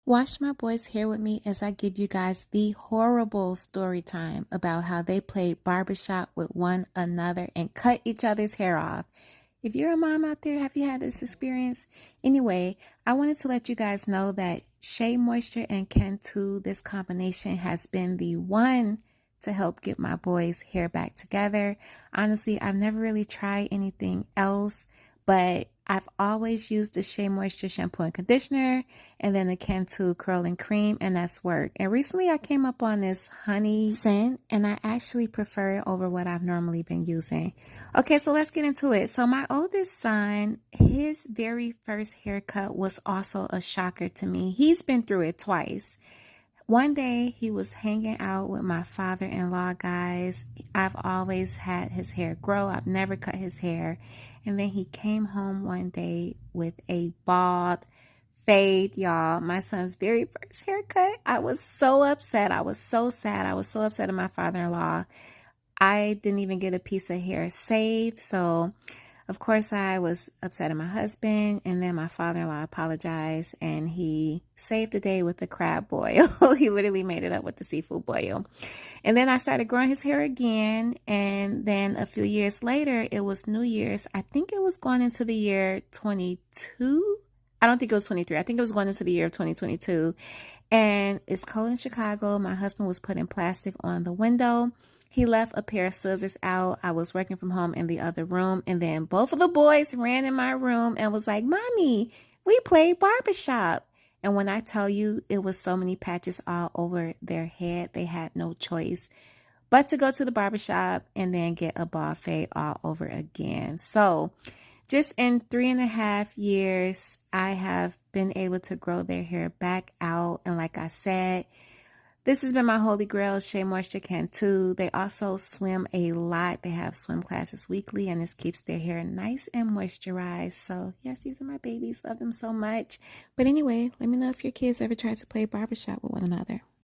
Watch my boys hair with me as I give you guys the horrible story time about how they played barbershop with one another and cut each other's hair off. If you're a mom out there, have you had this experience? Anyway, I wanted to let you guys know that Shea Moisture and Cantu, this combination has been the one to help get my boys' hair back together. Honestly, I've never really tried anything else, but I've always used the Shea Moisture shampoo and conditioner and then the Cantu curling cream, and that's worked. And recently I came up on this honey scent and I actually prefer it over what I've normally been using. Okay, so let's get into it. So my oldest son, his very first haircut was also a shocker to me. He's been through it twice. One day he was hanging out with my father-in-law, guys. I've always had his hair grow. I've never cut his hair. And then he came home one day with a bald fade, y'all. My son's very first haircut. I was so upset. I was so sad. I was so upset at my father-in-law. I didn't even get a piece of hair saved. So of course, I was upset at my husband, and then my father-in-law apologized, and he saved the day with the crab boil. He literally made it up with the seafood boil. And then I started growing his hair again, and then a few years later, it was New Year's. I think it was going into the year 22. I don't think it was 23. I think it was going into the year of 2022. And it's cold in Chicago. My husband was putting plastic on the window. He left a pair of scissors out. I was working from home in the other room, and then both of the boys ran in my room and was like, "Mommy, we played barbershop." And when I tell you, it was so many patches all over their head, they had no choice but to go to the barbershop and then get a bald fade all over again. So just in 3.5 years, I have been able to grow their hair back out. And like I said, this has been my holy grail, Shea Moisture Cantu. They also swim a lot. They have swim classes weekly, and this keeps their hair nice and moisturized. So yes, these are my babies. Love them so much. But anyway, let me know if your kids ever tried to play barbershop with one another.